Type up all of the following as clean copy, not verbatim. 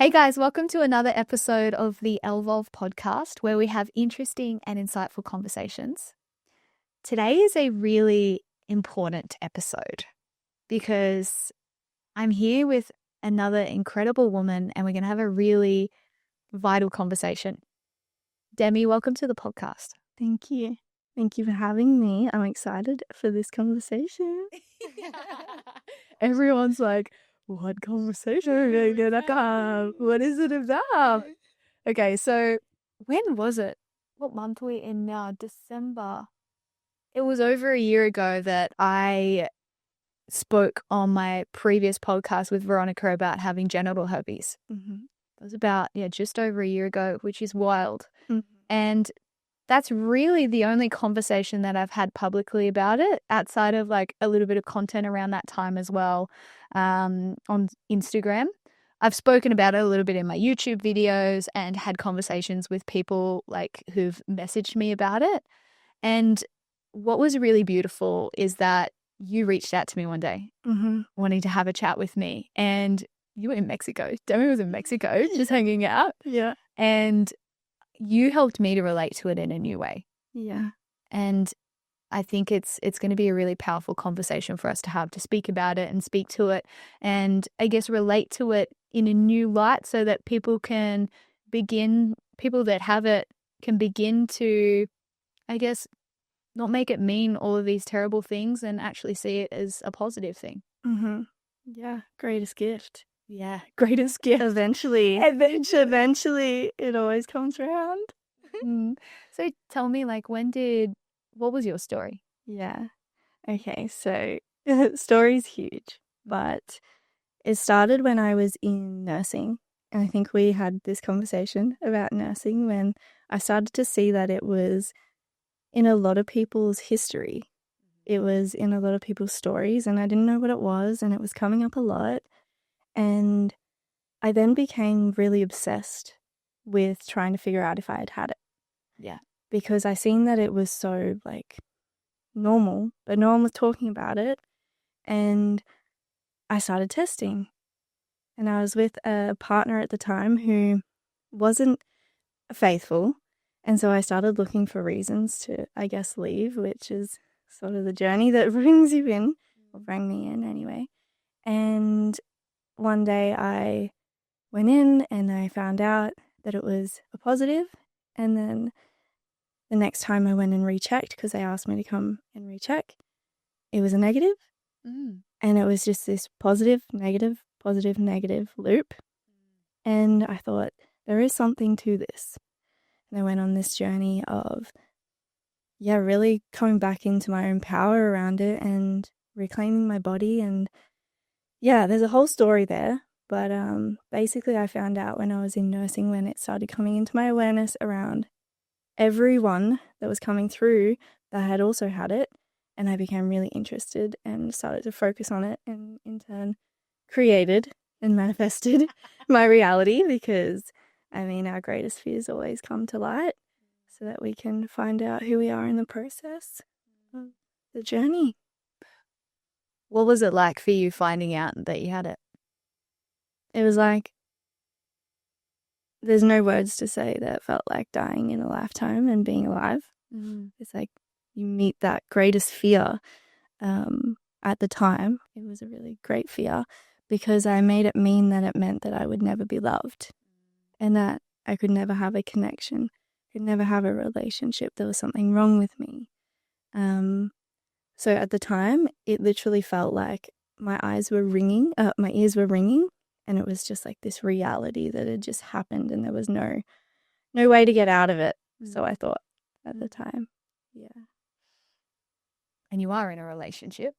Hey guys, welcome to another episode of the Elvolve podcast where we have interesting and insightful conversations. Today is a really important episode because I'm here with another incredible woman and we're going to have a really vital conversation. Demi, welcome to the podcast. Thank you. Thank you for having me. I'm excited for this conversation. Everyone's like, what conversation are we going to have? What is it about? Okay, so when was it? What month are we in now? December. It was over a year ago that I spoke on my previous podcast with Veronica about having genital herpes. Mm-hmm. It was about, just over a year ago, which is wild. Mm-hmm. And that's really the only conversation that I've had publicly about it outside of like a little bit of content around that time as well on Instagram. I've spoken about it a little bit in my YouTube videos and had conversations with people like who've messaged me about it. And what was really beautiful is that you reached out to me one day wanting to have a chat with me. And you were in Mexico. Demi was in Mexico just hanging out. Yeah. And you helped me to relate to it in a new way. Yeah. And I think it's going to be a really powerful conversation for us to have, to speak about it and speak to it and I guess relate to it in a new light so that people that have it can begin to, I guess, not make it mean all of these terrible things and actually see it as a positive thing. Mm-hmm. Yeah. Greatest gift. Yeah. Greatest gift. Eventually, it always comes around. So tell me, like, what was your story? Yeah. Okay. So story's huge, but it started when I was in nursing. And I think we had this conversation about nursing when I started to see that it was in a lot of people's history. It was in a lot of people's stories, and I didn't know what it was, and it was coming up a lot. And I then became really obsessed with trying to figure out if I had had it. Yeah. Because I seen that it was so, like, normal, but no one was talking about it. And I started testing. And I was with a partner at the time who wasn't faithful. And so I started looking for reasons to, I guess, leave, which is sort of the journey that brings you in, or bring me in anyway. And one day I went in and I found out that it was a positive. And then the next time I went and rechecked, because they asked me to come and recheck, it was a negative. And it was just this positive, negative loop. And I thought, there is something to this. And I went on this journey of, really coming back into my own power around it and reclaiming my body. And there's a whole story there. But basically I found out when I was in nursing, when it started coming into my awareness around everyone that was coming through that had also had it. And I became really interested and started to focus on it, and in turn created and manifested my reality, because our greatest fears always come to light so that we can find out who we are in the process of the journey. What was it like for you finding out that you had it? It was like, there's no words to say that it felt like dying in a lifetime and being alive. It's like you meet that greatest fear. At the time, it was a really great fear because I made it mean that it meant that I would never be loved and that I could never have a connection, could never have a relationship. There was something wrong with me. So at the time, it literally felt like my ears were ringing, and it was just like this reality that had just happened and there was no way to get out of it. So I thought at the time. Yeah. And you are in a relationship.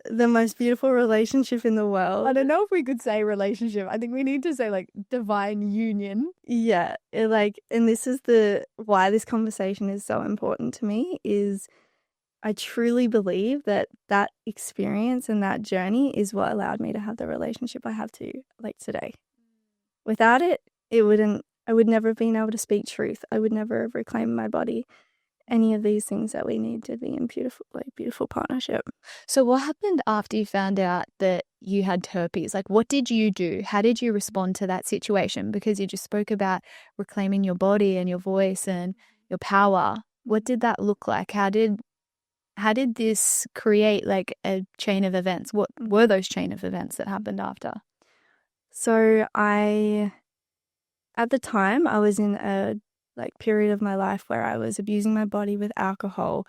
The most beautiful relationship in the world. I don't know if we could say relationship. I think we need to say like divine union. Yeah. And this is why this conversation is so important to me, is I truly believe that experience and that journey is what allowed me to have the relationship I have today. Without it, I would never have been able to speak truth. I would never have reclaimed my body. any of these things that we need to be in beautiful partnership. So what happened after you found out that you had herpes? Like, what did you do? How did you respond to that situation? Because you just spoke about reclaiming your body and your voice and your power. What did that look like? How did this create like a chain of events? What were those chain of events that happened after? So at the time, I was in a period of my life where I was abusing my body with alcohol,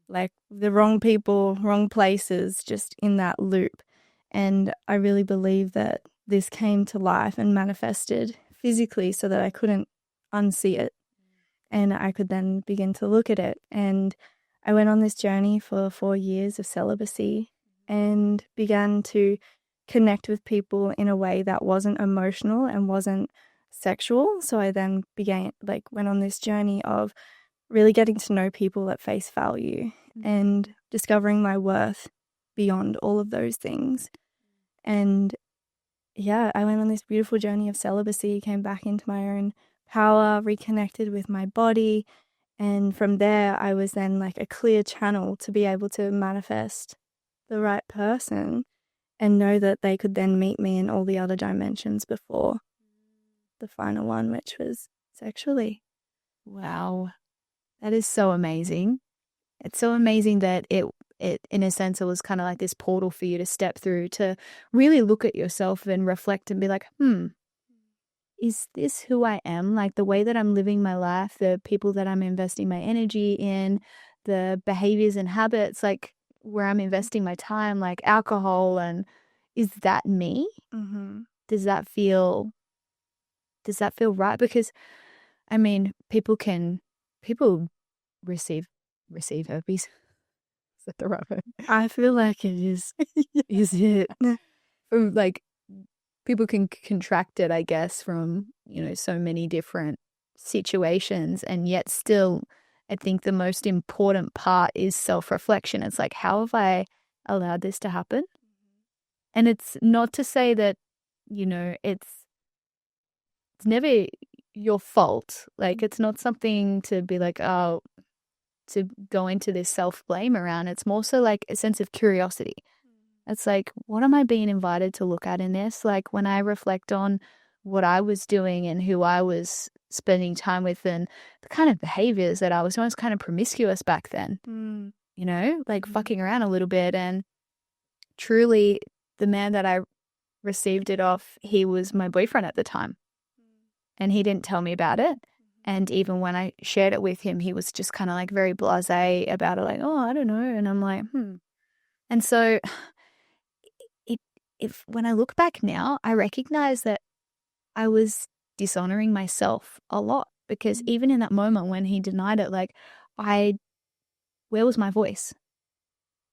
like the wrong people, wrong places, just in that loop. And I really believe that this came to life and manifested physically so that I couldn't unsee it. And I could then begin to look at it. And I went on this journey for 4 years of celibacy and began to connect with people in a way that wasn't emotional and wasn't sexual. So I then went on this journey of really getting to know people at face value and discovering my worth beyond all of those things. And yeah, I went on this beautiful journey of celibacy, came back into my own power, reconnected with my body. And from there, I was then like a clear channel to be able to manifest the right person and know that they could then meet me in all the other dimensions before the final one, which was sexually. Wow. That is so amazing. It's so amazing that it in a sense, it was kind of like this portal for you to step through to really look at yourself and reflect and be like, is this who I am? Like the way that I'm living my life, the people that I'm investing my energy in, the behaviors and habits, like where I'm investing my time, like alcohol, and is that me? Mm-hmm. Does that feel right? Because I mean, people receive herpes. Is that the right word? I feel like it is. Is it? From like people can contract it, I guess, from, so many different situations. And yet still, I think the most important part is self-reflection. It's like, how have I allowed this to happen? And it's not to say that, it's never your fault. Like, it's not something to be like, oh, to go into this self-blame around. It's more so like a sense of curiosity. It's like, what am I being invited to look at in this? Like when I reflect on what I was doing and who I was spending time with and the kind of behaviors that I was doing, I was kind of promiscuous back then, like fucking around a little bit. And truly the man that I received it off, he was my boyfriend at the time and he didn't tell me about it. And even when I shared it with him, he was just kind of like very blasé about it, like, oh, I don't know. And I'm like, And so if when I look back now, I recognize that I was dishonoring myself a lot because even in that moment when he denied it, like where was my voice?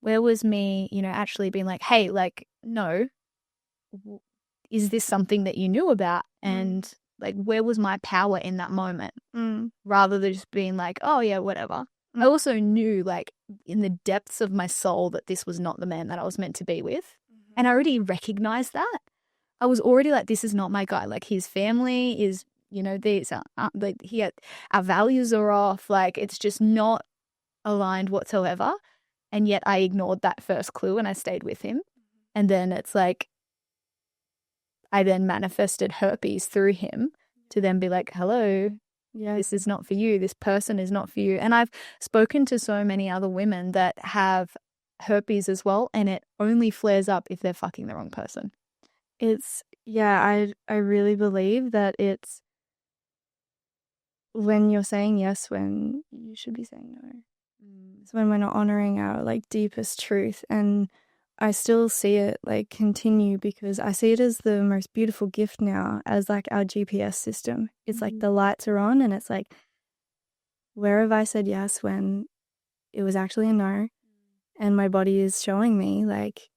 Where was me, actually being like, hey, like, no, is this something that you knew about? And like, where was my power in that moment? Rather than just being like, oh yeah, whatever. I also knew like in the depths of my soul that this was not the man that I was meant to be with. And I already recognized that. I was already like, this is not my guy. Like his family is, these like our values are off. Like it's just not aligned whatsoever. And yet I ignored that first clue and I stayed with him. And then it's like, I then manifested herpes through him to then be like, hello, this is not for you. This person is not for you. And I've spoken to so many other women that have herpes as well. And it only flares up if they're fucking the wrong person. I really believe that it's when you're saying yes when you should be saying no. It's when we're not honoring our like deepest truth. And I still see it like continue because I see it as the most beautiful gift now as like our GPS system. It's like the lights are on and it's like, where have I said yes when it was actually a no? And my body is showing me like,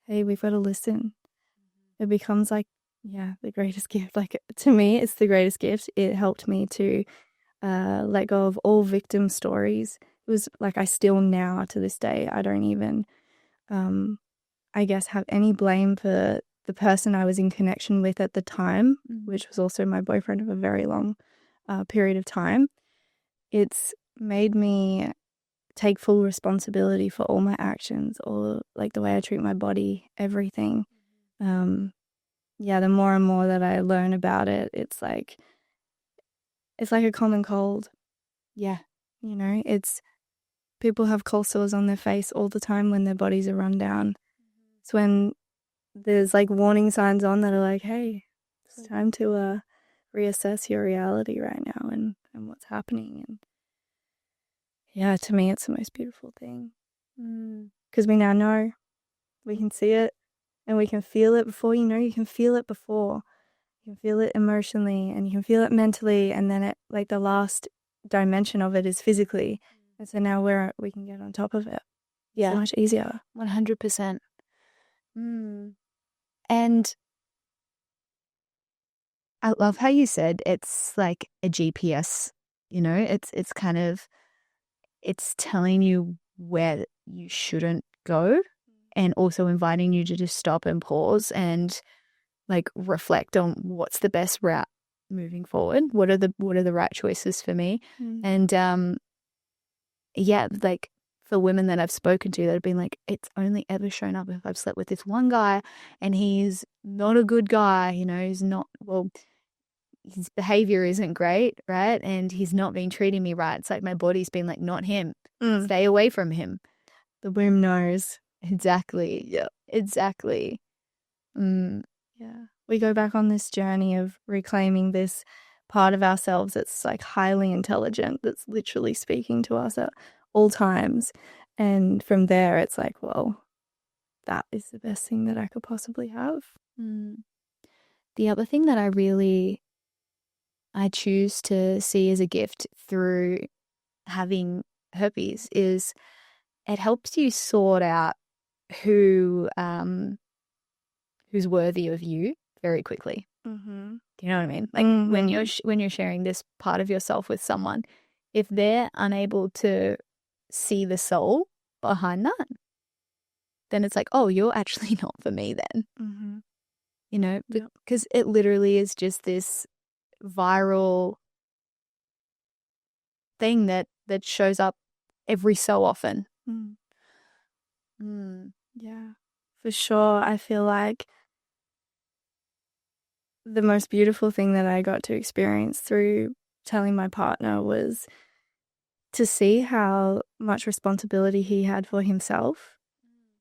hey, we've got to listen. It becomes like, the greatest gift. Like to me, it's the greatest gift. It helped me to let go of all victim stories. It was like I still now to this day, I don't even, I guess, have any blame for the person I was in connection with at the time, which was also my boyfriend of a very long period of time. It's made me take full responsibility for all my actions, or like the way I treat my body, everything. Yeah, the more and more that I learn about it, it's like a common cold. Yeah. It's people have cold sores on their face all the time when their bodies are run down. It's when there's like warning signs on that are like, hey, it's time to reassess your reality right now and what's happening. And yeah, to me, it's the most beautiful thing because we now know, we can see it and we can feel it before. You can feel it before. You can feel it emotionally and you can feel it mentally, and then it, like, the last dimension of it is physically. And so now we can get on top of it. Yeah. So much easier. 100%. And I love how you said it's like a GPS, it's kind of, it's telling you where you shouldn't go, and also inviting you to just stop and pause and like reflect on what's the best route moving forward. What are the right choices for me? And yeah, like for women that I've spoken to that have been like, it's only ever shown up if I've slept with this one guy and he's not a good guy, he's not, well, his behavior isn't great, right? And he's not been treating me right. It's like my body's been like, not him. Stay away from him. The womb knows. Exactly. Yeah. Exactly. Yeah. We go back on this journey of reclaiming this part of ourselves that's like highly intelligent, that's literally speaking to us at all times. And from there, it's like, well, that is the best thing that I could possibly have. The other thing that I choose to see as a gift through having herpes is it helps you sort out who's worthy of you very quickly. Do you know what I mean? Like when you're sharing this part of yourself with someone, if they're unable to see the soul behind that, then it's like, oh, you're actually not for me then. Because it literally is just this viral thing that shows up every so often. Yeah, for sure. I feel like the most beautiful thing that I got to experience through telling my partner was to see how much responsibility he had for himself.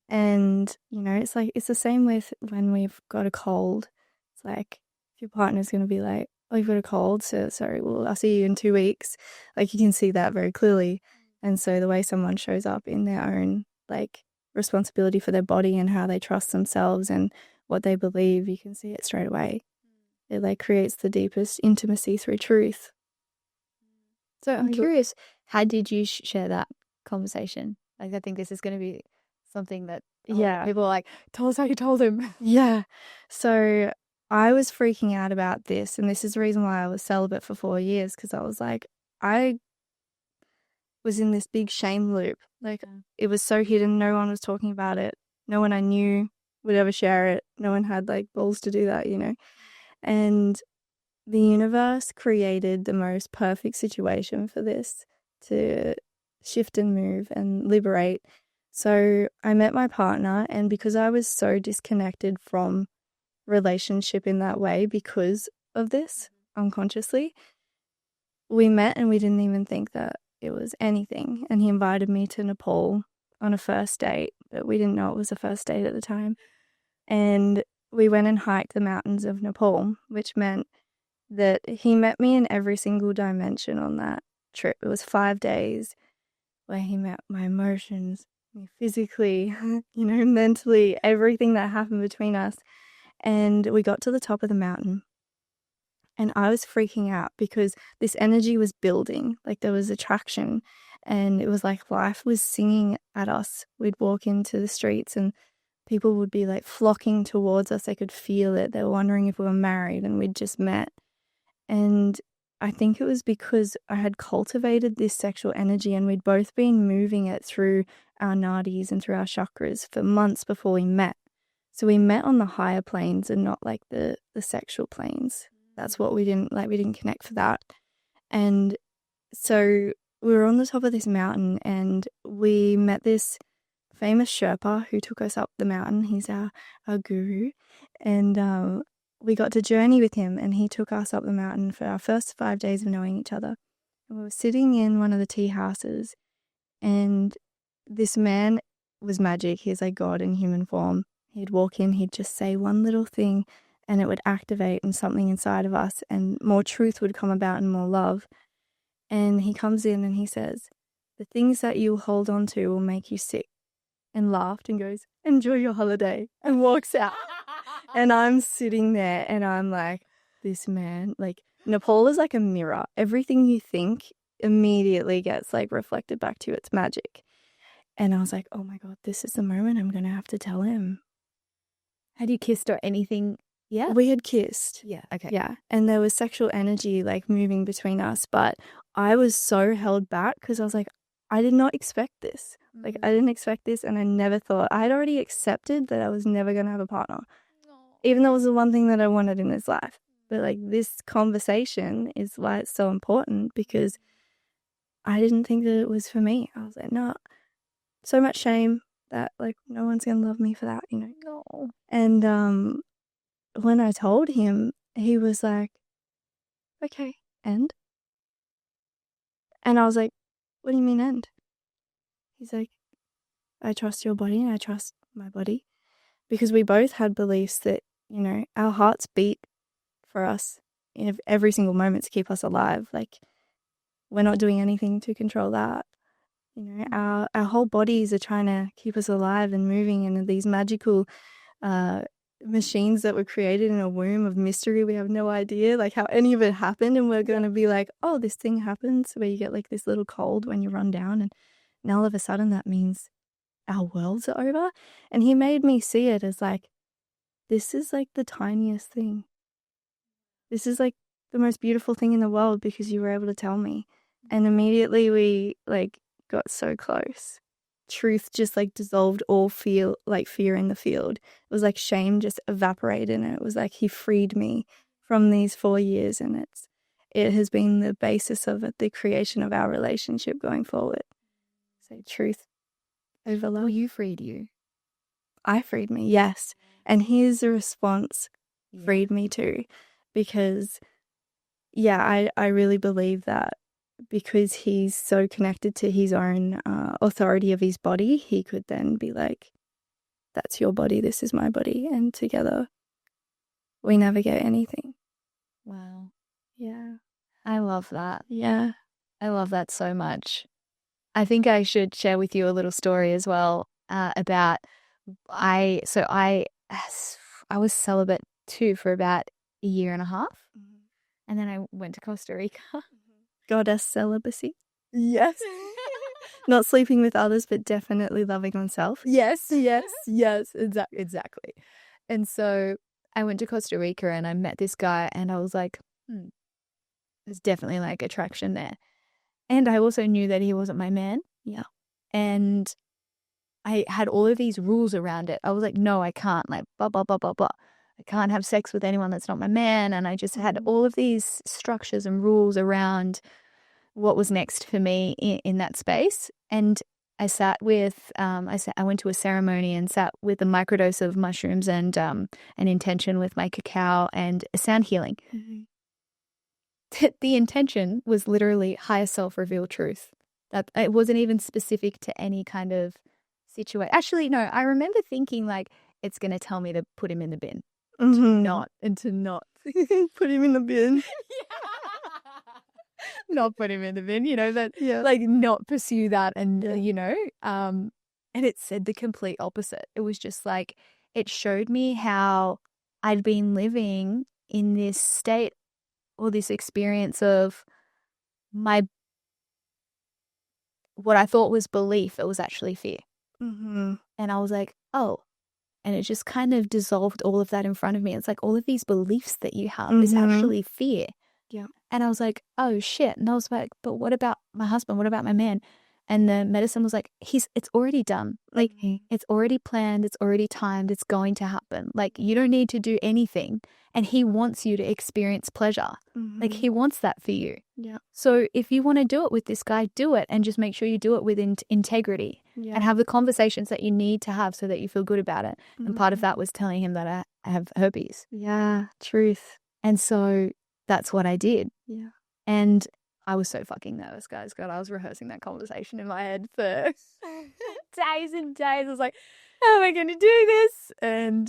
And, it's like, it's the same with when we've got a cold. It's like, if your partner's going to be like, oh, you've got a cold, so sorry, well, I'll see you in 2 weeks. Like, you can see that very clearly. And so the way someone shows up in their own, like, responsibility for their body and how they trust themselves and what they believe, you can see it straight away. It, like, creates the deepest intimacy through truth. So I'm curious, how did you share that conversation? Like, I think this is going to be something that people are like, tell us how you told him. Yeah. So I was freaking out about this, and this is the reason why I was celibate for 4 years, because I was like, I was in this big shame loop. Like, it was so hidden. No one was talking about it. No one I knew would ever share it. No one had like balls to do that, And the universe created the most perfect situation for this to shift and move and liberate. So I met my partner, and because I was so disconnected from relationship in that way because of this unconsciously, we met and we didn't even think that it was anything. And he invited me to Nepal on a first date, but we didn't know it was a first date at the time. And we went and hiked the mountains of Nepal, which meant that he met me in every single dimension on that trip. It was 5 days where he met my emotions, me physically, mentally, everything that happened between us. And we got to the top of the mountain. And I was freaking out because this energy was building. Like, there was attraction, and it was like life was singing at us. We'd walk into the streets and people would be like flocking towards us. They could feel it. They were wondering if we were married, and we'd just met. And I think it was because I had cultivated this sexual energy, and we'd both been moving it through our nadis and through our chakras for months before we met. So we met on the higher planes and not like the sexual planes. That's what we didn't connect for that. And so we were on the top of this mountain and we met this famous Sherpa who took us up the mountain. He's our guru. And we got to journey with him, and he took us up the mountain for our first 5 days of knowing each other. And we were sitting in one of the tea houses, and this man was magic. He's like God in human form. He'd walk in, he'd just say one little thing, and it would activate and something inside of us, and more truth would come about and more love. And he comes in and he says, the things that you hold on to will make you sick. And laughed and goes, enjoy your holiday, and walks out. And I'm sitting there and I'm like, this man, like, Nepal is like a mirror. Everything you think immediately gets like reflected back to you. It's magic. And I was like, oh my God, this is the moment I'm going to have to tell him. Had you kissed or anything? Yeah. We had kissed. Yeah. Okay. Yeah. And there was sexual energy like moving between us, but I was so held back because I was like, I did not expect this. Like, I didn't expect this, and I never thought. I had already accepted that I was never going to have a partner, even though it was the one thing that I wanted in this life. But, like, this conversation is why it's so important, because I didn't think that it was for me. I was like, no, so much shame that, like, no one's going to love me for that, you know. No. And when I told him, he was like, okay, and? And I was like, what do you mean end? He's like, I trust your body and I trust my body, because we both had beliefs that, you know, our hearts beat for us in every single moment to keep us alive. Like, we're not doing anything to control that. You know, our whole bodies are trying to keep us alive and moving, and these magical machines that were created in a womb of mystery. We have no idea like how any of it happened, and we're going to be like, oh, this thing happens where you get like this little cold when you run down, and now all of a sudden that means our worlds are over. And he made me see it as like, this is like the tiniest thing. This is like the most beautiful thing in the world because you were able to tell me. And immediately we like got so close. Truth just like dissolved all fear in the field. It was like shame just evaporated, and it was like he freed me from these 4 years, and it has been the basis of the creation of our relationship going forward. So truth over love. Well, you freed you. I freed me, yes. And his response freed me too, because yeah, I really believe that because he's so connected to his own authority of his body, he could then be like, that's your body, this is my body, and together we navigate anything. Wow. Yeah. I love that. Yeah. I love that so much. I think I should share with you a little story as well about I was celibate too for about a year and a half, and then I went to Costa Rica. Goddess celibacy. Yes. Not sleeping with others, but definitely loving oneself. Yes, exactly. And so I went to Costa Rica and I met this guy, and I was like, there's definitely like attraction there. And I also knew that he wasn't my man. Yeah. And I had all of these rules around it. I was like, no, I can't, like, blah, blah, blah, blah, blah. I can't have sex with anyone that's not my man. And I just had all of these structures and rules around what was next for me in that space. And I sat with, I went to a ceremony and sat with a microdose of mushrooms and an intention with my cacao and a sound healing. The intention was literally higher self reveal truth. That it wasn't even specific to any kind of situation. Actually, no, I remember thinking like, it's going to tell me to put him in the bin. To not put him in the bin. Not put him in the bin, you know, that like not pursue that. And, you know, and it said the complete opposite. It was just like, it showed me how I'd been living in this state or this experience of what I thought was belief, it was actually fear. And I was like, oh, and it just kind of dissolved all of that in front of me. It's like all of these beliefs that you have is actually fear. Yeah. And I was like, oh shit. And I was like, but what about my husband? What about my man? And the medicine was like, it's already done. Like, it's already planned. It's already timed. It's going to happen. Like, you don't need to do anything. And he wants you to experience pleasure. Like, he wants that for you. Yeah. So if you want to do it with this guy, do it. And just make sure you do it with integrity. Yeah. And have the conversations that you need to have so that you feel good about it. And part of that was telling him that I have herpes. Yeah. Truth. And so that's what I did. Yeah. And I was so fucking nervous, guys. God, I was rehearsing that conversation in my head for days and days. I was like, how am I going to do this? And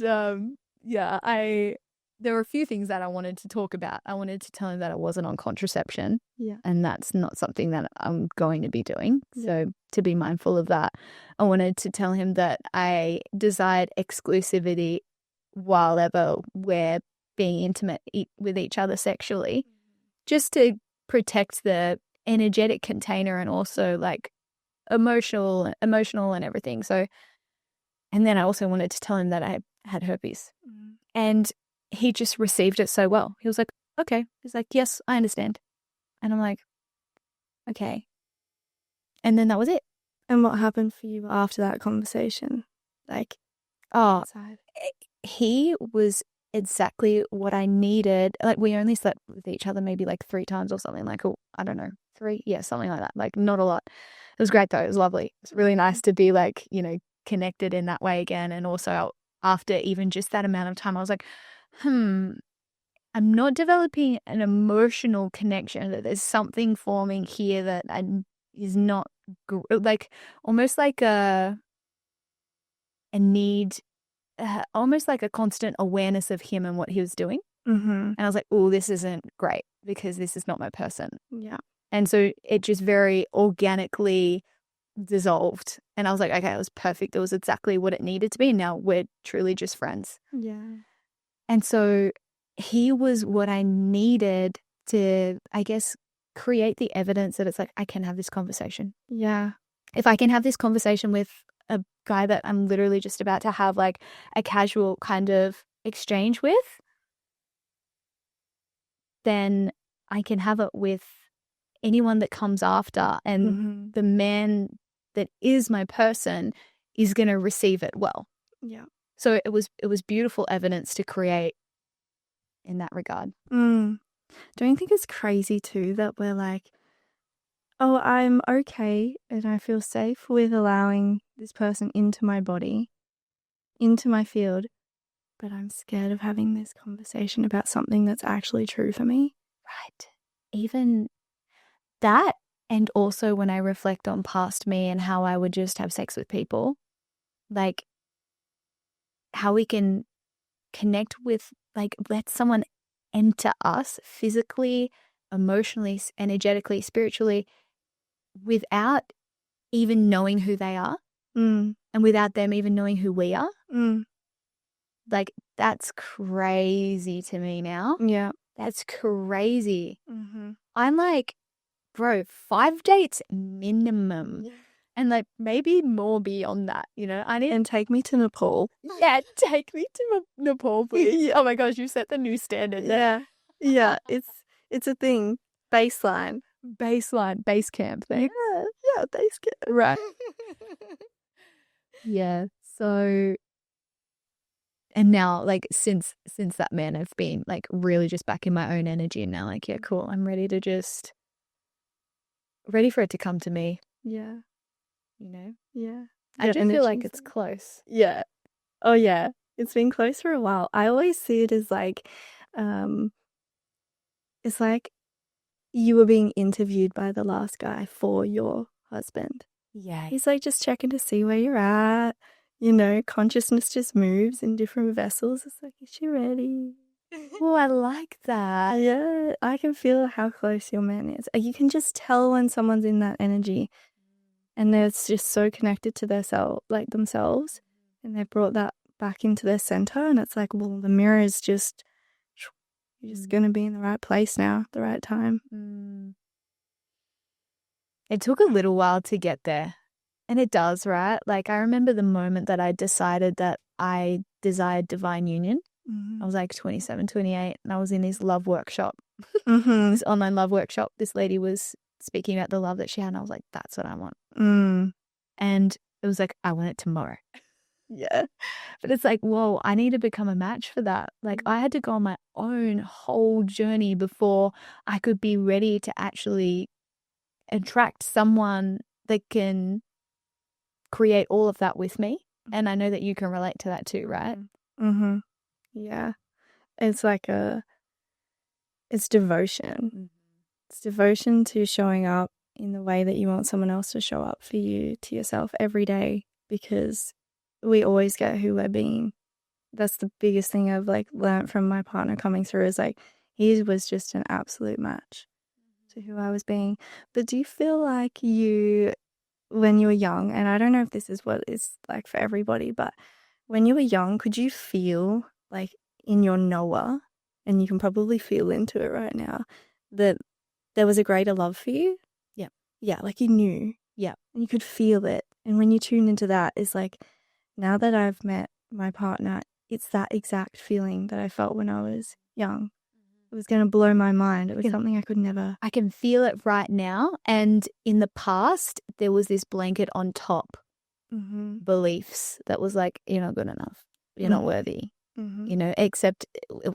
there were a few things that I wanted to talk about. I wanted to tell him that I wasn't on contraception. Yeah. And that's not something that I'm going to be doing. Yeah. So to be mindful of that, I wanted to tell him that I desired exclusivity while ever we're being intimate with each other sexually, just to protect the energetic container and also like emotional and everything. So, and then I also wanted to tell him that I had herpes, and he just received it so well. He was like, okay. He's like, yes, I understand. And I'm like, okay. And then that was it. And what happened for you after that conversation? Like, outside? He was exactly what I needed. Like, we only slept with each other maybe like 3 times or something, like, I don't know, 3, yeah, something like that, like not a lot. It was great though. It was lovely. It's really nice to be like, you know, connected in that way again. And also after even just that amount of time, I was like, I'm not developing an emotional connection, that there's something forming here that is not like almost like a need, almost like a constant awareness of him and what he was doing. And I was like, oh, this isn't great because this is not my person. Yeah. And so it just very organically dissolved. And I was like, okay, it was perfect. It was exactly what it needed to be. Now we're truly just friends. Yeah. And so he was what I needed to, I guess, create the evidence that it's like, I can have this conversation. Yeah. If I can have this conversation with a guy that I'm literally just about to have like a casual kind of exchange with, then I can have it with anyone that comes after. And the man that is my person is going to receive it well. Yeah. So it was beautiful evidence to create in that regard. Don't you think it's crazy too that we're like, oh, I'm okay and I feel safe with allowing this person into my body, into my field, but I'm scared of having this conversation about something that's actually true for me? Right. Even that, and also when I reflect on past me and how I would just have sex with people, like how we can connect with, like, let someone enter us physically, emotionally, energetically, spiritually, without even knowing who they are, and without them even knowing who we are. Like, that's crazy to me now. Yeah. That's crazy. I'm like, bro, 5 dates minimum. Yeah. And like maybe more beyond that, you know. And take me to Nepal. Yeah, take me to Nepal, please. Oh my gosh, you set the new standard. Yeah. Yeah, it's a thing. Base camp thing. Yeah, base camp. Right. Yeah. So, and now, like, since that man, I've been like really just back in my own energy, and now like, yeah, cool. I'm ready for it to come to me. Yeah. You know? Yeah. I do feel like it's close. Yeah. Oh yeah. It's been close for a while. I always see it as like, it's like you were being interviewed by the last guy for your husband. Yeah. He's like just checking to see where you're at. You know, consciousness just moves in different vessels. It's like, is she ready? Oh, I like that. Yeah, I can feel how close your man is. You can just tell when someone's in that energy and they're just so connected to themselves, and they've brought that back into their center, and it's like, well, the mirror is just, you're just going to be in the right place now, the right time. It took a little while to get there. And it does, right? Like, I remember the moment that I decided that I desired divine union. I was like 27, 28, and I was in this love workshop, this online love workshop. This lady was speaking about the love that she had, and I was like, that's what I want. Mm. And it was like, I want it tomorrow. Yeah. But it's like, whoa, I need to become a match for that. Like, I had to go on my own whole journey before I could be ready to actually attract someone that can create all of that with me. And I know that you can relate to that too, right? Mm-hmm. Yeah. It's like it's devotion. Mm-hmm. It's devotion to showing up in the way that you want someone else to show up for you, to yourself every day, because we always get who we're being. That's the biggest thing I've like learned from my partner coming through is like he was just an absolute match to who I was being. But do you feel like when you were young, and I don't know if this is what it's like for everybody, but when you were young, could you feel like in your knower, and you can probably feel into it right now, that there was a greater love for you? Yeah. Yeah, like you knew. Yeah. And you could feel it. And when you tune into that, it's like, now that I've met my partner, it's that exact feeling that I felt when I was young. It was going to blow my mind. It was something I could never. I can feel it right now. And in the past, there was this blanket on top beliefs that was like, you're not good enough. You're not worthy. You know, except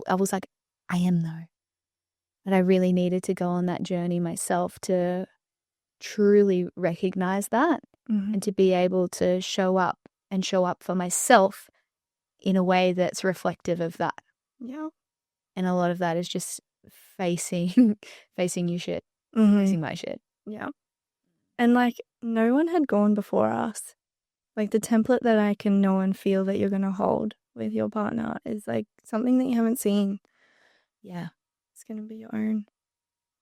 I was like, I am though. But I really needed to go on that journey myself to truly recognize that and to be able to show up for myself in a way that's reflective of that. Yeah. And a lot of that is just facing you shit, facing my shit. Yeah. And like no one had gone before us. Like the template that I can know and feel that you're going to hold with your partner is like something that you haven't seen. Yeah. It's going to be your own.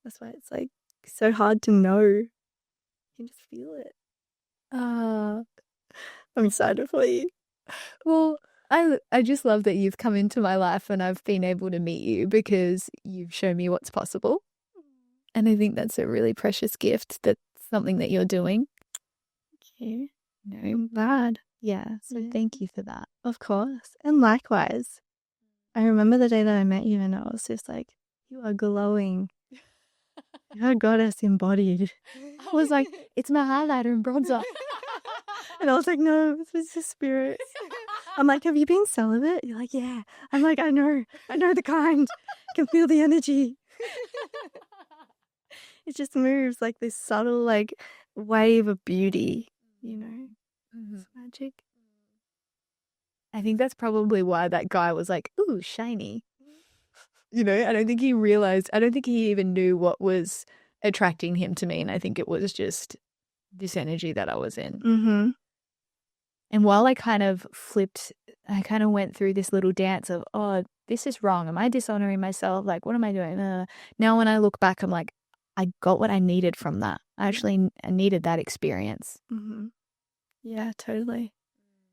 That's why it's like so hard to know. You can just feel it. I'm excited for you. Well, I just love that you've come into my life and I've been able to meet you because you've shown me what's possible. And I think that's a really precious gift. That's something that you're doing. Thank you. No, I'm glad. yeah. So thank you for that. Of course. And likewise. I remember the day that I met you and I was just like, you are glowing. You're a goddess embodied. I was like, it's my highlighter and bronzer. And I was like, no, this was just spirits. I'm like, have you been celibate? You're like, yeah. I'm like, I know the kind. I can feel the energy. It just moves like this subtle, like, wave of beauty, you know? It's magic. I think that's probably why that guy was like, ooh, shiny. You know, I don't think he even knew what was attracting him to me. And I think it was just this energy that I was in. Mm-hmm. And while I kind of went through this little dance of, oh, this is wrong. Am I dishonoring myself? Like, what am I doing? Now when I look back, I'm like, I got what I needed from that. I needed that experience. Mm-hmm. Yeah, totally.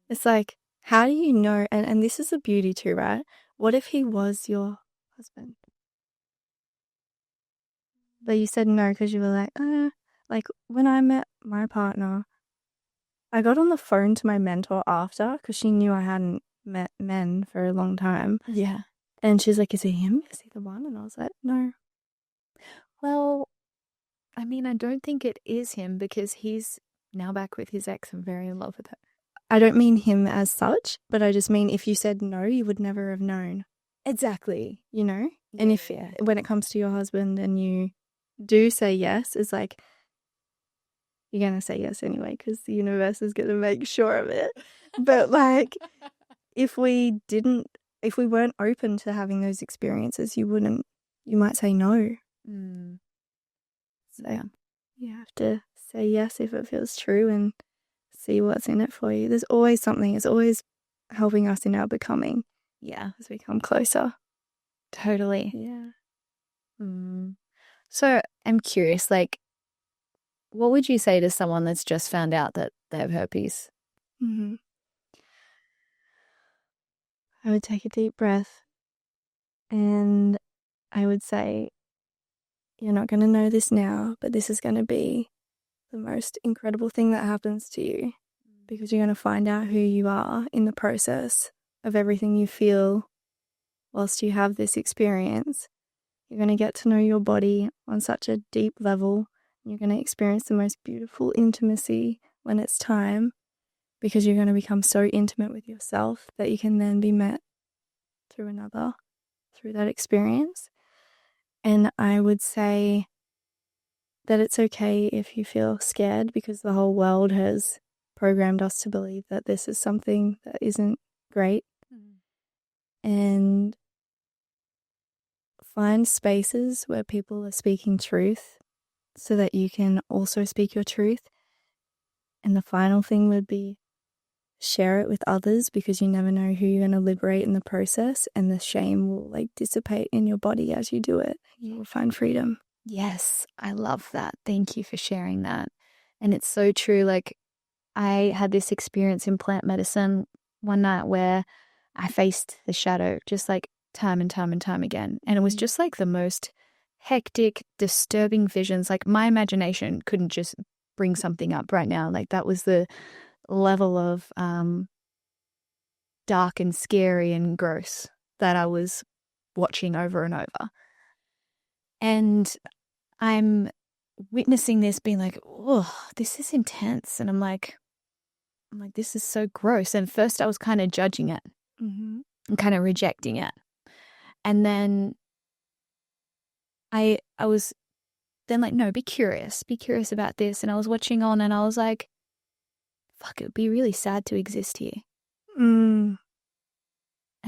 It's like, how do you know? And this is a beauty too, right? What if he was your husband? But you said no because you were like, like when I met my partner, I got on the phone to my mentor after because she knew I hadn't met men for a long time. Yeah. And she's like, is he him? Is he the one? And I was like, no. Well, I mean, I don't think it is him because he's now back with his ex and very in love with her. I don't mean him as such, but I just mean if you said no, you would never have known. Exactly. You know? Yeah. And if when it comes to your husband and you do say yes, it's like, you're going to say yes anyway because the universe is going to make sure of it. But like, if we weren't open to having those experiences, you might say no. So Yeah. you have to say yes if it feels true and see what's in it for you. There's always something. It's always helping us in our becoming. Yeah. As we come closer. Totally. Yeah. So I'm curious, like, what would you say to someone that's just found out that they have herpes? Mm-hmm. I would take a deep breath and I would say, you're not going to know this now, but this is going to be the most incredible thing that happens to you because you're going to find out who you are in the process of everything you feel whilst you have this experience. You're going to get to know your body on such a deep level You're going to experience the most beautiful intimacy when it's time, because you're going to become so intimate with yourself that you can then be met through another, through that experience. And I would say that it's okay if you feel scared, because the whole world has programmed us to believe that this is something that isn't great. And find spaces where people are speaking truth so that you can also speak your truth. And the final thing would be share it with others, because you never know who you're going to liberate in the process, and the shame will like dissipate in your body as you do it. You will find freedom. Yes, I love that. Thank you for sharing that. And it's so true. Like, I had this experience in plant medicine one night where I faced the shadow just like time and time and time again. And it was just like the most hectic, disturbing visions. Like, my imagination couldn't just bring something up right now. Like, that was the level of dark and scary and gross that I was watching over and over. And I'm witnessing this being like, oh, this is intense. And I'm like, this is so gross. And first I was kind of judging it and kind of rejecting it. And then I was then like, no, be curious about this. And I was watching on and I was like, fuck, it would be really sad to exist here. And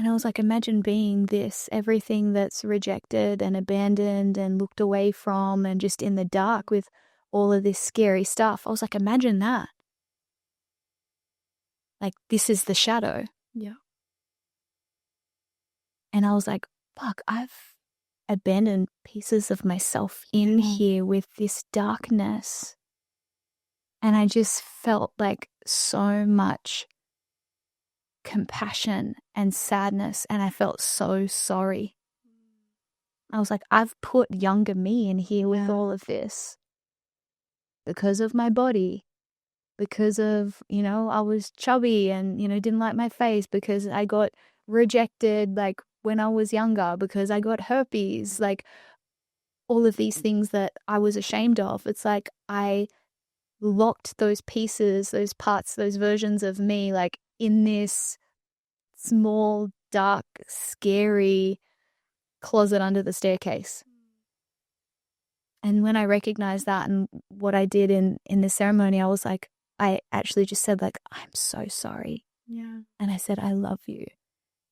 I was like, imagine being this, everything that's rejected and abandoned and looked away from and just in the dark with all of this scary stuff. I was like, imagine that. Like, this is the shadow. Yeah. And I was like, fuck, I've abandoned pieces of myself in here with this darkness. And I just felt like so much compassion and sadness, and I felt so sorry. I was like, I've put younger me in here with all of this because of my body, because of, I was chubby and, didn't like my face, because I got rejected like when I was younger, because I got herpes, like all of these things that I was ashamed of. It's like I locked those pieces, those parts, those versions of me, like in this small, dark, scary closet under the staircase. And when I recognized that and what I did in the ceremony, I was like, I actually just said like, I'm so sorry. Yeah. And I said, I love you.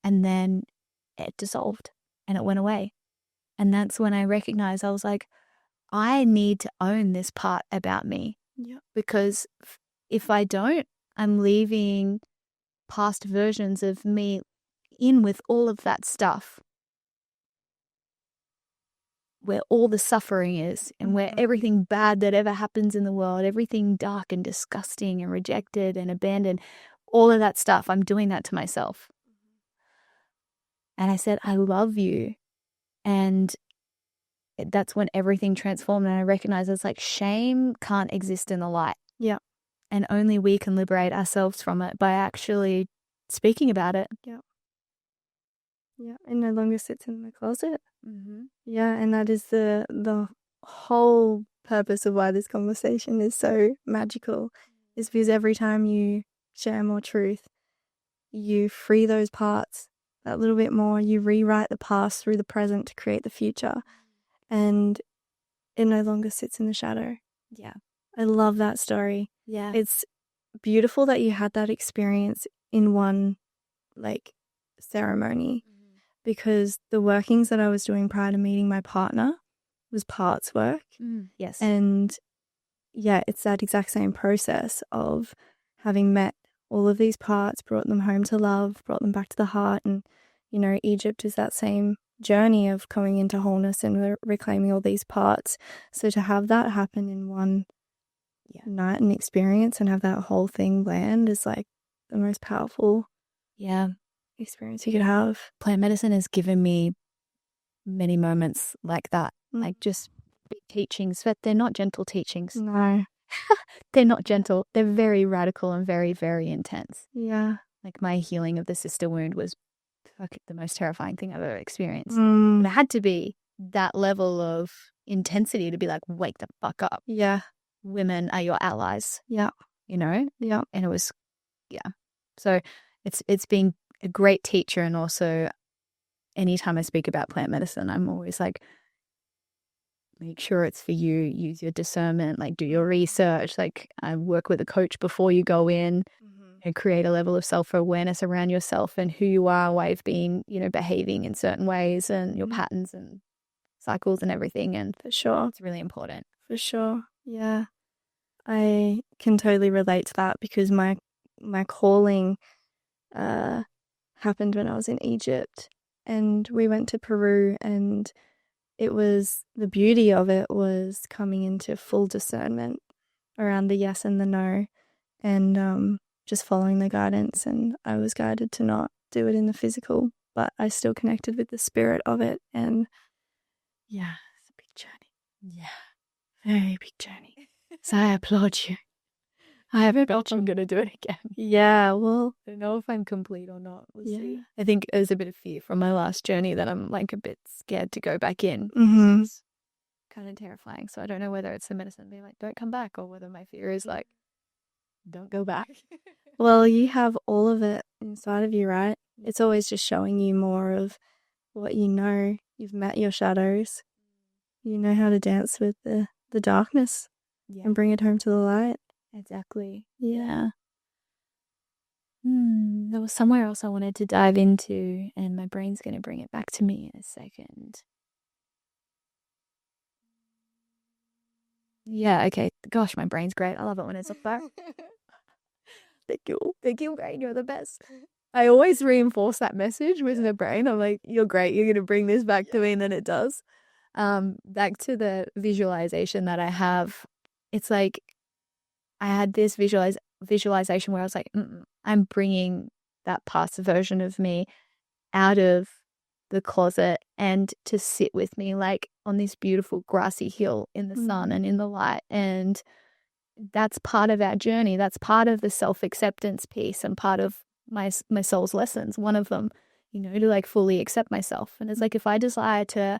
And then it dissolved and it went away. And that's when I recognized, I was like, I need to own this part about me. Yeah. Because if I don't, I'm leaving past versions of me in with all of that stuff, where all the suffering is and where everything bad that ever happens in the world, everything dark and disgusting and rejected and abandoned, all of that stuff, I'm doing that to myself. And I said, I love you. And that's when everything transformed. And I recognized it's like shame can't exist in the light. Yeah. And only we can liberate ourselves from it by actually speaking about it. Yeah. Yeah. It no longer sits in the closet. Yeah. And that is the whole purpose of why this conversation is so magical, is because every time you share more truth, you free those parts that little bit more. You rewrite the past through the present to create the future. And it no longer sits in the shadow. Yeah. I love that story. Yeah. It's beautiful that you had that experience in one like ceremony, because the workings that I was doing prior to meeting my partner was parts work. Yes. And yeah, it's that exact same process of having met all of these parts, brought them home to love, brought them back to the heart. And, Egypt is that same journey of coming into wholeness and reclaiming all these parts. So to have that happen in one night and experience and have that whole thing land is like the most powerful experience you could have. Plant medicine has given me many moments like that, like just big teachings, but they're not gentle teachings. No. They're not gentle. They're very radical and very, very intense. Yeah. Like my healing of the sister wound was the most terrifying thing I've ever experienced. And it had to be that level of intensity to be like, wake the fuck up. Yeah. Women are your allies. Yeah. You know? Yeah. And it was, yeah. So it's been a great teacher. And also anytime I speak about plant medicine, I'm always like, make sure it's for you. Use your discernment, like do your research, like work with a coach before you go in and create a level of self-awareness around yourself and who you are, why you've been, you know, behaving in certain ways and your patterns and cycles and everything. And For sure. it's really important. For sure. Yeah. I can totally relate to that because my calling happened when I was in Egypt, and we went to Peru, and it was the beauty of it was coming into full discernment around the yes and the no, and just following the guidance. And I was guided to not do it in the physical, but I still connected with the spirit of it. And yeah, it's a big journey. Yeah. Very big journey. So I applaud you. I haven't felt I'm going to do it again. Yeah, well, I don't know if I'm complete or not. We'll yeah. see. I think there's a bit of fear from my last journey that I'm like a bit scared to go back in. Mm-hmm. It's kind of terrifying. So I don't know whether it's the medicine being like, don't come back, or whether my fear is like, don't go back. Well, you have all of it inside of you, right? It's always just showing you more of what you know. You've met your shadows. You know how to dance with the darkness and bring it home to the light. Exactly. Yeah. There was somewhere else I wanted to dive into, and my brain's going to bring it back to me in a second. Yeah, okay. Gosh, my brain's great. I love it when it's up there. Thank you. Thank you, brain. You're the best. I always reinforce that message with the brain. I'm like, you're great. You're going to bring this back to me, and then it does. Back to the visualization that I have. It's like I had this visualization where I was like, I'm bringing that past version of me out of the closet and to sit with me like on this beautiful grassy hill in the sun and in the light. And that's part of our journey. That's part of the self-acceptance piece and part of my soul's lessons. One of them, you know, to like fully accept myself. And it's like, if I desire to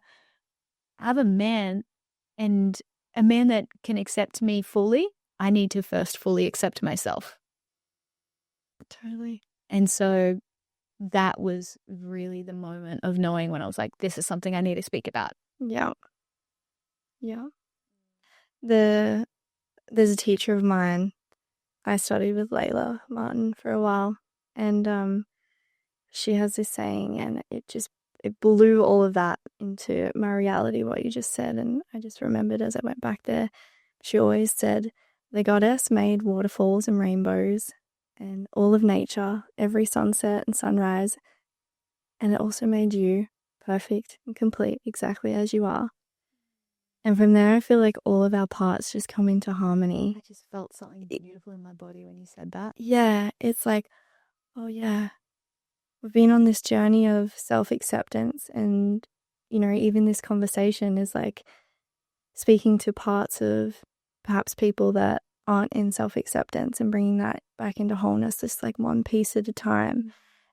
have a man, and a man that can accept me fully, I need to first fully accept myself. Totally. And so that was really the moment of knowing when I was like, this is something I need to speak about. Yeah. Yeah. There's a teacher of mine. I studied with Layla Martin for a while, and she has this saying, and it blew all of that into my reality, what you just said. And I just remembered as I went back there, she always said, the goddess made waterfalls and rainbows and all of nature, every sunset and sunrise, and it also made you perfect and complete exactly as you are. And from there, I feel like all of our parts just come into harmony. I just felt something beautiful in my body when you said that. Yeah, it's like, oh yeah, we've been on this journey of self-acceptance, and, you know, even this conversation is like speaking to parts of perhaps people that aren't in self-acceptance and bringing that back into wholeness, just like one piece at a time.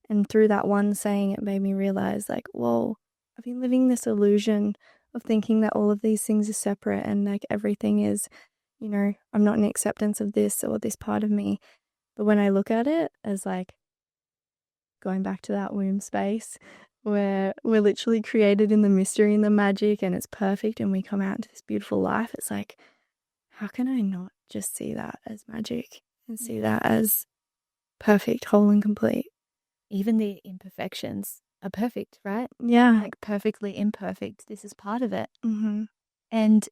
And through that one saying, it made me realize like, whoa, I've been living this illusion of thinking that all of these things are separate and like everything is, you know, I'm not in acceptance of this or this part of me. But when I look at it as like going back to that womb space where we're literally created in the mystery and the magic and it's perfect and we come out into this beautiful life, it's like, how can I not just see that as magic and see that as perfect, whole and complete? Even the imperfections are perfect, right? Yeah. Like perfectly imperfect. This is part of it. Mm-hmm. And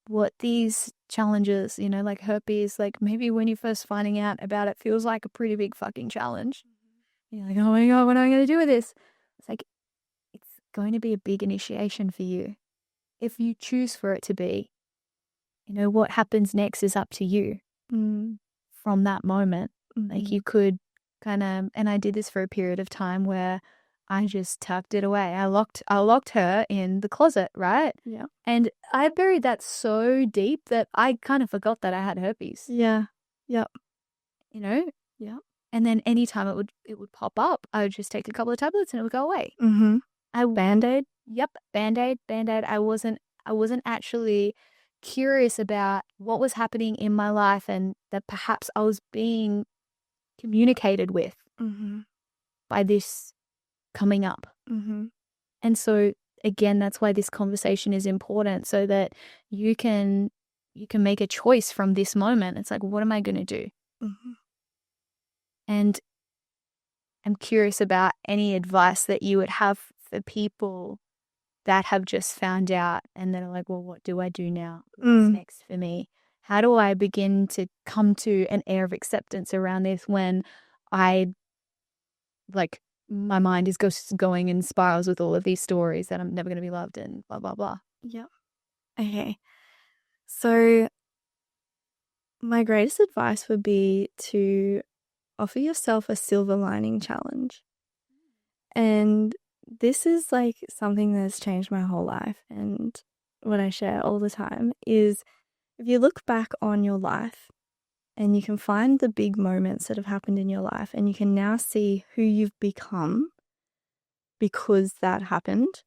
what these challenges, you know, like herpes, like maybe when you're first finding out about it, feels like a pretty big fucking challenge. You're like, oh my God, what am I going to do with this? It's like, it's going to be a big initiation for you. If you choose for it to be, you know, what happens next is up to you from that moment. Like you could kind of, and I did this for a period of time where I just tucked it away. I locked her in the closet, right? Yeah. And I buried that so deep that I kind of forgot that I had herpes. Yeah. Yep. You know? Yeah. And then anytime it would pop up, I would just take a couple of tablets and it would go away. Mm-hmm. Band-Aid? Yep, Band-Aid. I wasn't I wasn't actually curious about what was happening in my life and that perhaps I was being communicated with by this coming up. And so again, that's why this conversation is important, so that you can make a choice from this moment. It's like, what am I going to do? And I'm curious about any advice that you would have for people that have just found out and that are like, well, what do I do now? What's next for me? How do I begin to come to an air of acceptance around this when I, like, my mind is going in spirals with all of these stories that I'm never going to be loved and blah, blah, blah. Yep. Okay. So my greatest advice would be to offer yourself a silver lining challenge. And this is like something that's changed my whole life. And what I share all the time is, if you look back on your life and you can find the big moments that have happened in your life, and you can now see who you've become because that happened,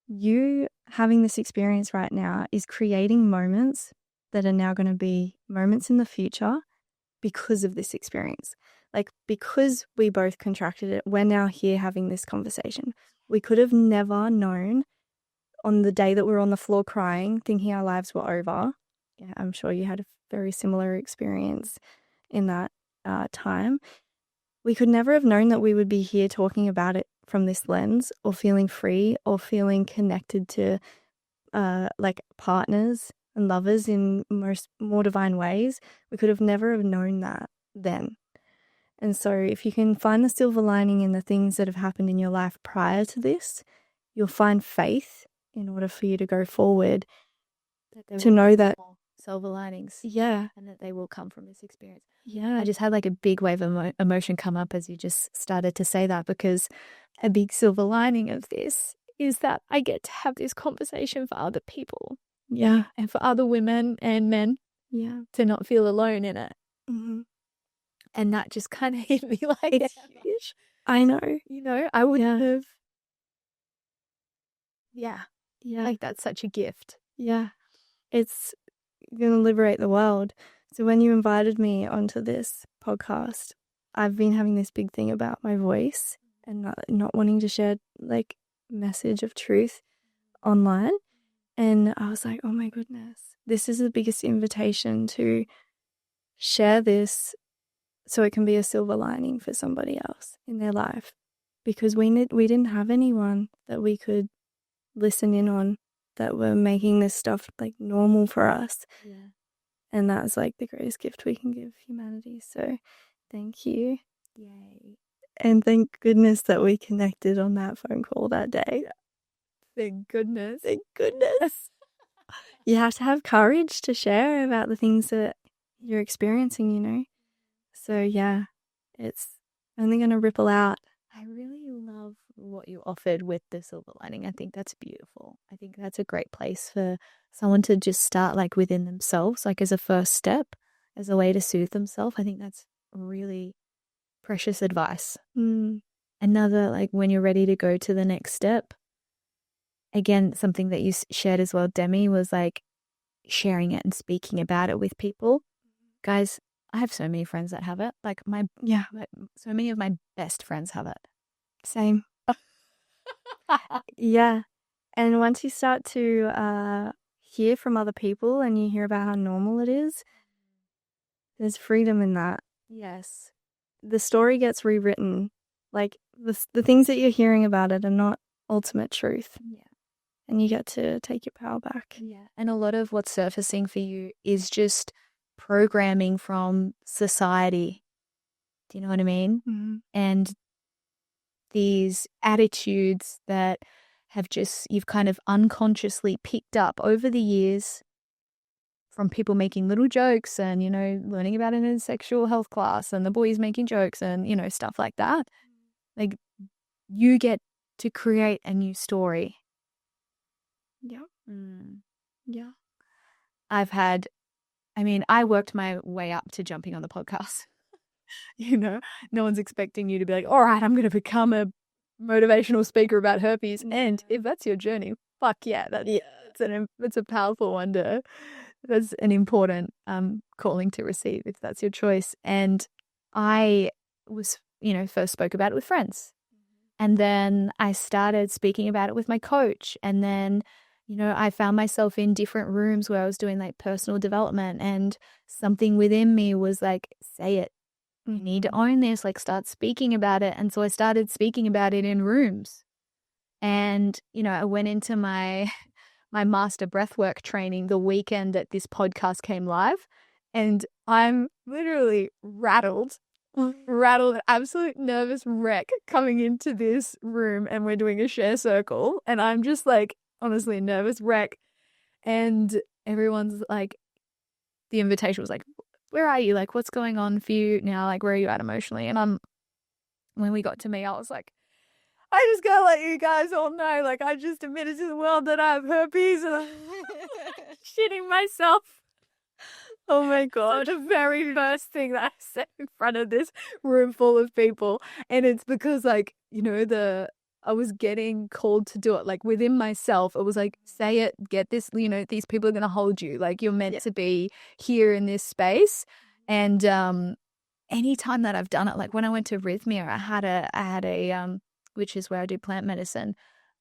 you having this experience right now is creating moments that are now going to be moments in the future because of this experience. Like, because we both contracted it, we're now here having this conversation. We could have never known on the day that we were on the floor crying, thinking our lives were over. Yeah, I'm sure you had a very similar experience in that time. We could never have known that we would be here talking about it from this lens, or feeling free, or feeling connected to like partners and lovers in more divine ways. We could have never have known that then. And so if you can find the silver lining in the things that have happened in your life prior to this, you'll find faith in order for you to go forward, to know that silver linings. Yeah. And that they will come from this experience. Yeah. I just had like a big wave of emotion come up as you just started to say that, because a big silver lining of this is that I get to have this conversation for other people. Yeah. And for other women and men. Yeah. To not feel alone in it. Mm-hmm. And that just kind of hit me like, it's huge. I know. You know, I wouldn't have. Yeah. Yeah. Like, that's such a gift. Yeah. It's going to liberate the world. So when you invited me onto this podcast, I've been having this big thing about my voice and not wanting to share like message of truth online. And I was like, oh my goodness, this is the biggest invitation to share this so it can be a silver lining for somebody else in their life. Because we didn't have anyone that we could listen in on that were making this stuff like normal for us. Yeah. And that's like the greatest gift we can give humanity. So thank you. Yay. And thank goodness that we connected on that phone call that day. Thank goodness. Thank goodness. You have to have courage to share about the things that you're experiencing, you know. So yeah, it's only going to ripple out. I really love what you offered with the silver lining. I think that's beautiful. I think that's a great place for someone to just start, like, within themselves, like as a first step, as a way to soothe themselves. I think that's really precious advice. Another, like, when you're ready to go to the next step, again, something that you shared as well, Demi, was like sharing it and speaking about it with people. Guys, I have so many friends that have it. Like, so many of my best friends have it. Same. Yeah. And once you start to hear from other people and you hear about how normal it is, there's freedom in that. Yes. The story gets rewritten. Like, the things that you're hearing about it are not ultimate truth. Yeah. And you get to take your power back. Yeah. And a lot of what's surfacing for you is just programming from society. Do you know what I mean? Mm-hmm. And these attitudes that you've kind of unconsciously picked up over the years from people making little jokes and, you know, learning about it in a sexual health class and the boys making jokes and, you know, stuff like that. Like, you get to create a new story. Yeah. Yeah. I worked my way up to jumping on the podcast. You know, no one's expecting you to be like, all right, I'm going to become a motivational speaker about herpes. And if that's your journey, fuck yeah, it's a powerful one that's an important calling to receive if that's your choice. And I was, first spoke about it with friends. And then I started speaking about it with my coach. And then, I found myself in different rooms where I was doing like personal development, and something within me was like, say it. You need to own this, like start speaking about it. And so I started speaking about it in rooms. And, I went into my master breathwork training the weekend that this podcast came live, and I'm literally rattled, absolute nervous wreck coming into this room, and we're doing a share circle, and I'm just like, honestly, nervous wreck. And everyone's like, the invitation was like, where are you? Like, what's going on for you now? Like, where are you at emotionally? And when we got to me, I was like, I just gotta let you guys all know, like, I just admitted to the world that I have herpes, and I'm shitting myself. Oh my God. So the very first thing that I said in front of this room full of people. And it's because, like, I was getting called to do it, like, within myself. It was like, say it, get this, these people are going to hold you. Like, you're meant to be here in this space. And anytime that I've done it, like when I went to Rhythmia, I had a which is where I do plant medicine.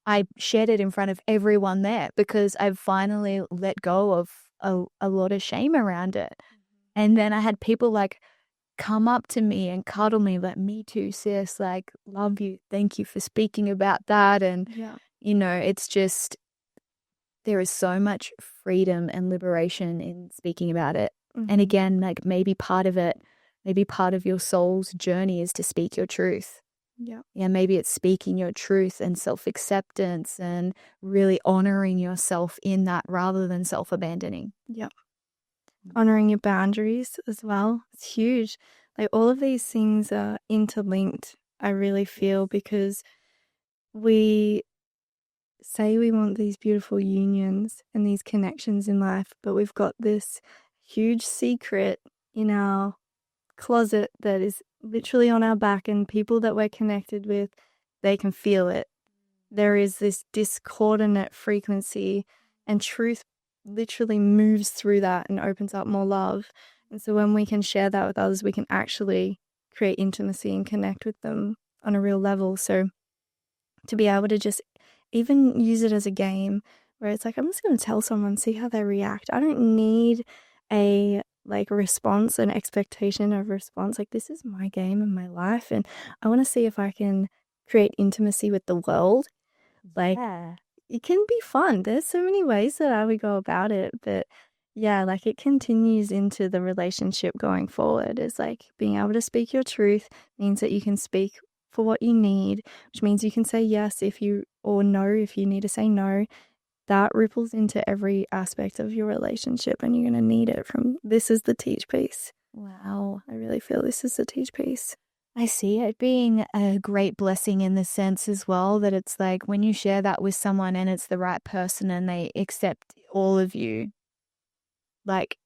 I shared it in front of everyone there because I've finally let go of a lot of shame around it. And then I had people like come up to me and cuddle me, like, me too, sis, like, love you. Thank you for speaking about that. And, it's just, there is so much freedom and liberation in speaking about it. And again, like maybe part of your soul's journey is to speak your truth. Yeah, maybe it's speaking your truth and self-acceptance and really honoring yourself in that rather than self-abandoning. Yeah. Honoring your boundaries as well. It's huge. Like all of these things are interlinked, I really feel, because we say we want these beautiful unions and these connections in life, but we've got this huge secret in our closet that is literally on our back, and people that we're connected with, they can feel it. There is this discordant frequency, and truth literally moves through that and opens up more love. And so when we can share that with others, we can actually create intimacy and connect with them on a real level. So to be able to just even use it as a game where it's like, I'm just going to tell someone, see how they react. I don't need a response, an expectation of response. Like, this is my game and my life, and I want to see if I can create intimacy with the world. Like, it can be fun. There's so many ways that I would go about it, but yeah, like it continues into the relationship going forward. It's like being able to speak your truth means that you can speak for what you need, which means you can say yes or no if you need to say no. That ripples into every aspect of your relationship, and you're going to need it this is the teach piece. Wow. I really feel this is the teach piece. I see it being a great blessing in the sense as well that it's like when you share that with someone and it's the right person and they accept all of you, like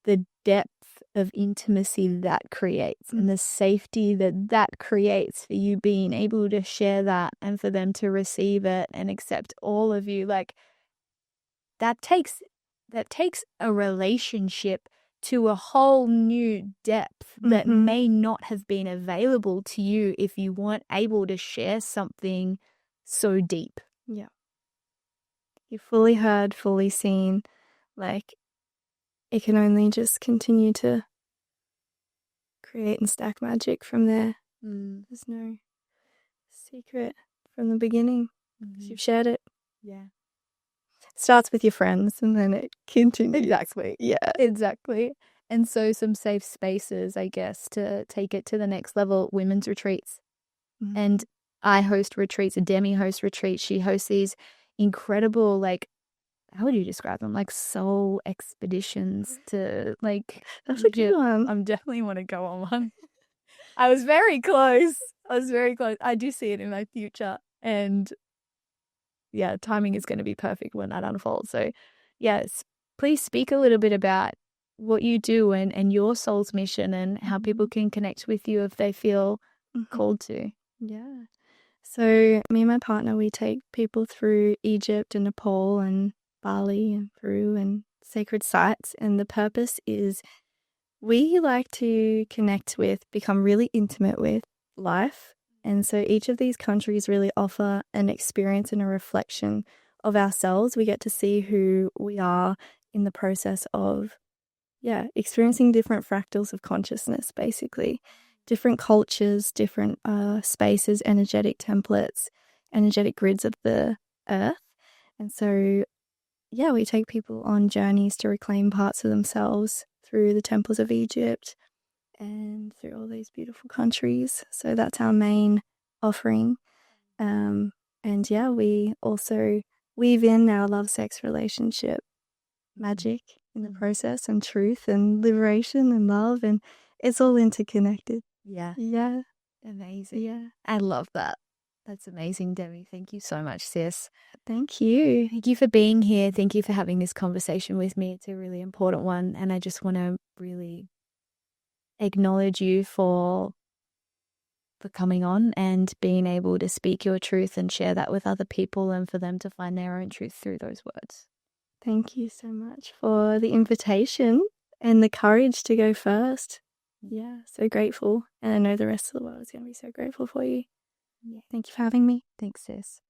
the depth of intimacy that creates and the safety that creates for you being able to share that and for them to receive it and accept all of you, like that takes a relationship to a whole new depth that may not have been available to you if you weren't able to share something so deep. Yeah. You're fully heard, fully seen. Like, it can only just continue to create and stack magic from there. There's no secret from the beginning because you've shared it. Yeah. Starts with your friends and then it continues. Exactly. Yeah. Exactly. And so some safe spaces, I guess, to take it to the next level, women's retreats. And I host retreats, Demi hosts retreats. She hosts these incredible, like, how would you describe them? Like soul expeditions to like. That's a good one. I definitely want to go on one. I was very close. I do see it in my future. And yeah, timing is going to be perfect when that unfolds. So yes, please speak a little bit about what you do and your soul's mission and how people can connect with you if they feel called to. Yeah. So me and my partner, we take people through Egypt and Nepal and Bali and Peru and sacred sites. And the purpose is we like to connect with, become really intimate with life. And so each of these countries really offer an experience and a reflection of ourselves. We get to see who we are in the process of, yeah, experiencing different fractals of consciousness, basically. Different cultures, different spaces, energetic templates, energetic grids of the earth. And so, yeah, we take people on journeys to reclaim parts of themselves through the temples of Egypt and through all these beautiful countries. So that's our main offering. And yeah, we also weave in our love sex relationship magic in the process and truth and liberation and love, and it's all interconnected. Yeah. Yeah. Amazing. Yeah. I love that. That's amazing, Demi. Thank you so much, sis. Thank you. Thank you for being here. Thank you for having this conversation with me. It's a really important one. And I just want to really acknowledge you for coming on and being able to speak your truth and share that with other people and for them to find their own truth through those words. Thank you so much for the invitation and the courage to go first. Yeah, so grateful. And I know the rest of the world is going to be so grateful for you. Yeah. Thank you for having me. Thanks, sis.